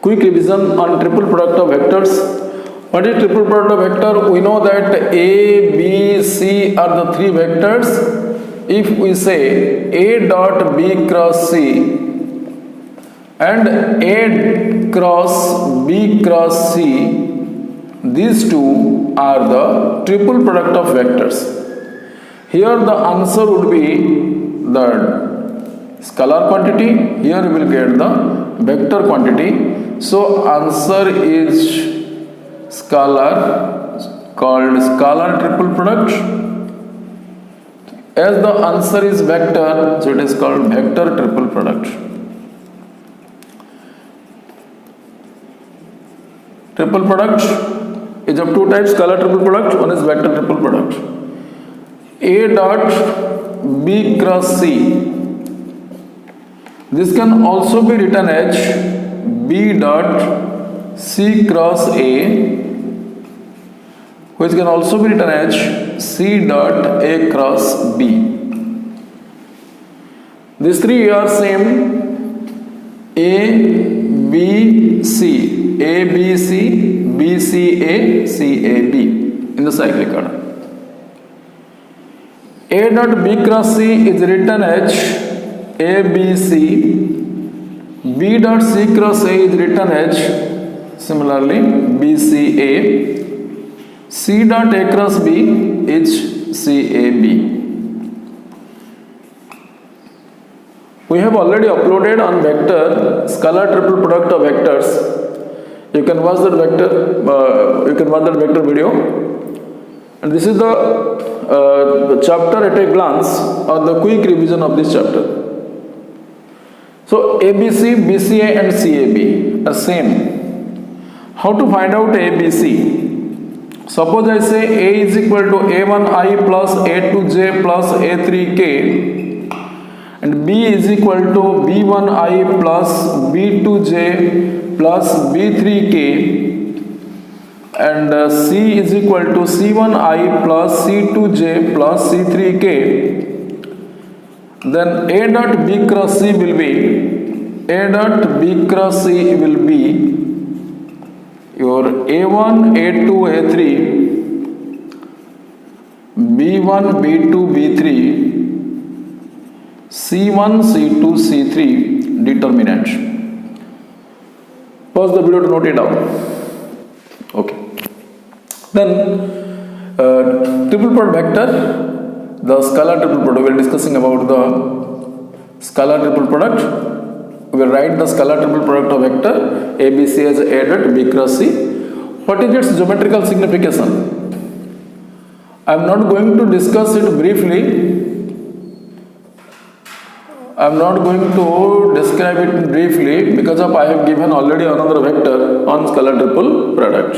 Quick revision on triple product of vectors. What is triple product of vector? We know that A, B, C are the three vectors. If we say A dot B cross C and A cross B cross C, these two are the triple product of vectors. Here the answer would be the scalar quantity. Here we will get the vector quantity. So answer is scalar, called scalar triple product. As the answer is vector, so it is called vector triple product. Triple product is of two types: scalar triple product. One is vector triple product. A dot B cross C. This can also be written as B dot C cross A, which can also be written as C dot A cross B. These three are same: A, B, C, A, B, C, B, C, A, C, A, B in the cyclic order. A dot B cross C is written as A, B, C. B dot C cross A is written as similarly B, C, A. C dot A cross B is C, A, B. We have already uploaded on vector scalar triple product of vectors. You can watch that vector video. And this is the chapter at a glance, or the quick revision of this chapter. So ABC, BCA and CAB are same. How to find out ABC? Suppose I say A is equal to A1I plus A2J plus A3K, and B is equal to B1I plus B2J plus B3K, and C is equal to C1I plus C2J plus C3K, then A dot B cross C will be your A1, A2, A3, B1, B2, B3, C1, C2, C3 determinant. Pause the video to note it down. Okay. Then triple product vector, the scalar triple product. We are discussing about the scalar triple product. We will write the scalar triple product of vector ABC as A dot B cross C. What is its geometrical signification? I am not going to discuss it briefly. I am not going to describe it briefly because I have given already another vector on scalar triple product.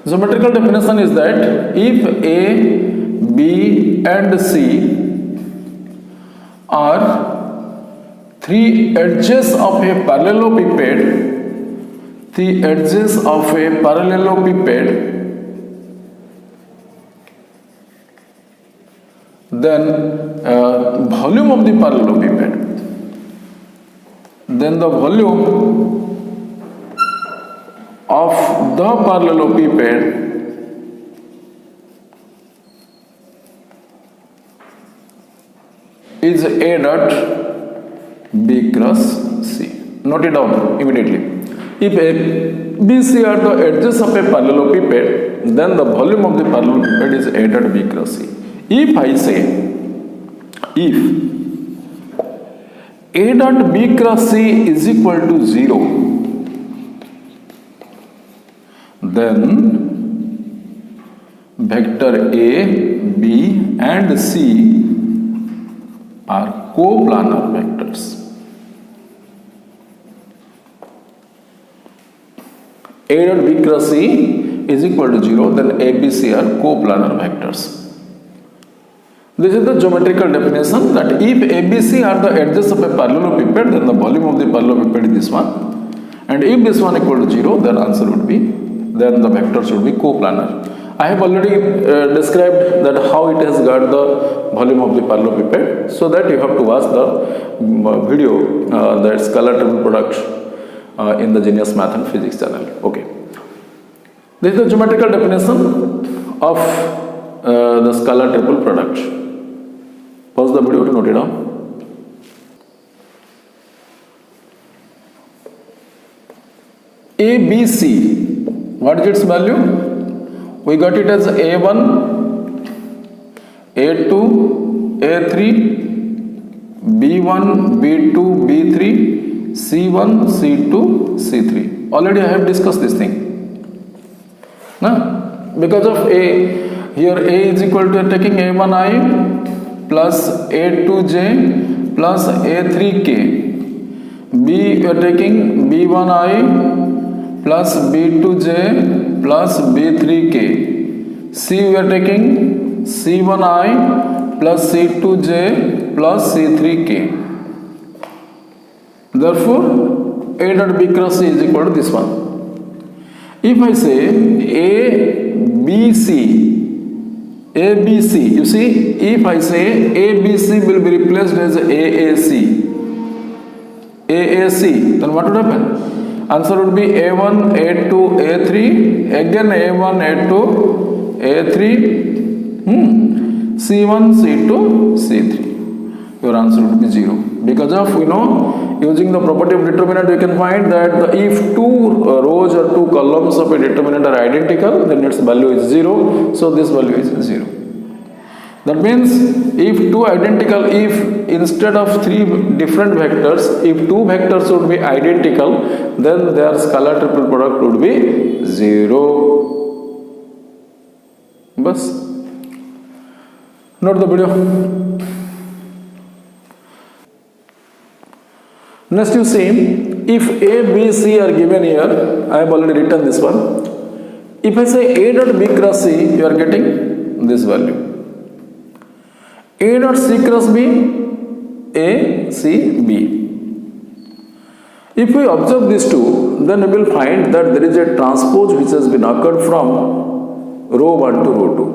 Geometrical definition is that if A, B and C are three edges of a parallelepiped, then volume of the parallelepiped, then the volume of the parallelepiped is A dot B cross C. Note it down immediately. If A, B, C are the edges of a parallelepiped, then the volume of the parallelepiped is A dot B cross C. If I say, if A dot B cross C is equal to 0, then vector A, B and C are coplanar vectors. A dot B cross C is equal to 0, then A, B, C are coplanar vectors. This is the geometrical definition that if ABC are the edges of a parallelepiped, then the volume of the parallelepiped is this one. And if this one equal to 0, then answer would be, then the vector should be coplanar. I have already described that how it has got the volume of the parallelepiped, so that you have to watch the video, that scalar triple product in the Genius Math and Physics channel. Okay. This is the geometrical definition of the scalar triple product. Pause the video to note it down. ABC, what is its value? We got it as A1, A2, A3, B1, B2, B3, C1, C2, C3. Already I have discussed this thing. Because of A, here A is equal to taking A1i plus A2j plus A3k. B you are taking B1i plus B2j plus B3k. C we are taking C1i plus C2j plus C3k. Therefore, A dot B cross C is equal to this one. If I say ABC, you see, if I say ABC will be replaced as AAC, then what would happen? Answer would be A1, A2, A3, again A1, A2, A3, C1, C2, C3. Your answer would be 0. Because of, using the property of determinant, we can find that if two rows or two columns of a determinant are identical, then its value is 0. So this value is 0. That means if instead of three different vectors, if two vectors would be identical, then their scalar triple product would be 0. Bas. Note the video. Next you see, if A, B, C are given here, I have already written this one. If I say A dot B cross C, you are getting this value. A dot C cross B, A, C, B. If we observe these two, then we will find that there is a transpose which has been occurred from row 1 to row 2.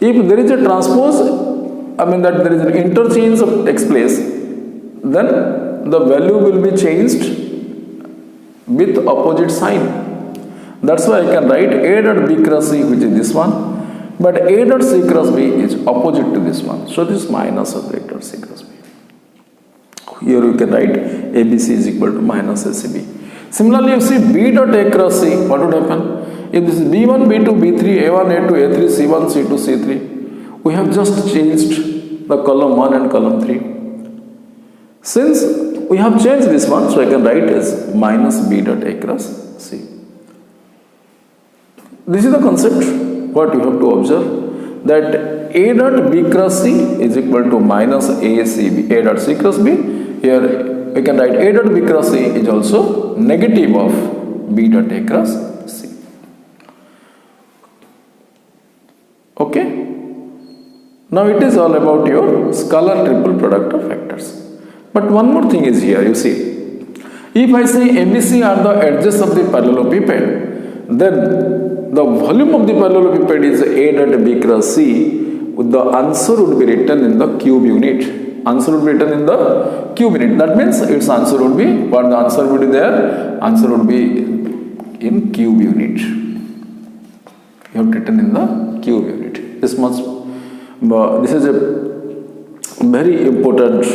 If there is a transpose, that there is an interchange takes place, then the value will be changed with opposite sign. That's why I can write A dot B cross C, which is this one, but A dot C cross B is opposite to this one. So this is minus of A dot C cross B. Here you can write ABC is equal to minus ACB. Similarly, you see B dot A cross C, what would happen? If this is B1, B2, B3, A1, A2, A3, C1, C2, C3, we have just changed the column 1 and column 3. Since we have changed this one, so I can write as minus B dot A cross C. This is the concept what you have to observe, that A dot B cross C is equal to minus ACB, A dot C cross B. Here we can write A dot B cross C is also negative of B dot A cross C. Okay. Now it is all about your scalar triple product of vectors. But one more thing is here, you see. If I say ABC are the edges of the parallelepiped, then the volume of the parallelepiped is A dot B cross C. The answer would be written in the cube unit. Answer would be written in the cube unit. That means its answer would be, what the answer would be there? Answer would be in cube unit. You have written in the cube unit. This is a very important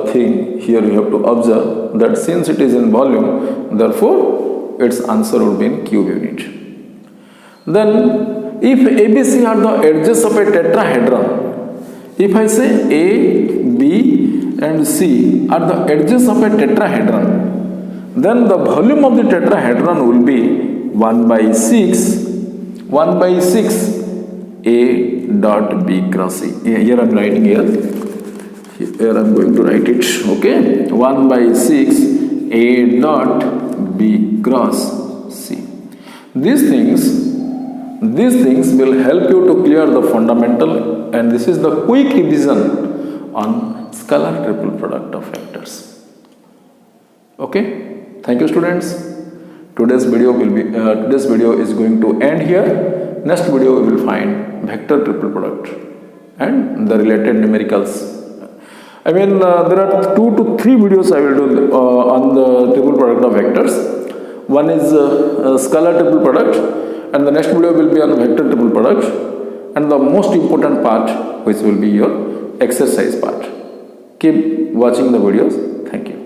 thing here you have to observe, that since it is in volume, therefore its answer would be in cube unit. Then if ABC are the edges of a tetrahedron, if I say A, B and C are the edges of a tetrahedron, then the volume of the tetrahedron will be 1 by 6 A dot B cross C. Here I am writing here I am going to write it, okay, 1 by 6 A dot B cross C. These things will help you to clear the fundamental, and this is the quick revision on scalar triple product of vectors. Okay, thank you students. Today's video is going to end here. Next video we will find vector triple product and the related numericals. I mean, there are 2 to 3 videos I will do on the triple product of vectors. One is scalar triple product, and the next video will be on vector triple product, and the most important part, which will be your exercise part. Keep watching the videos. Thank you.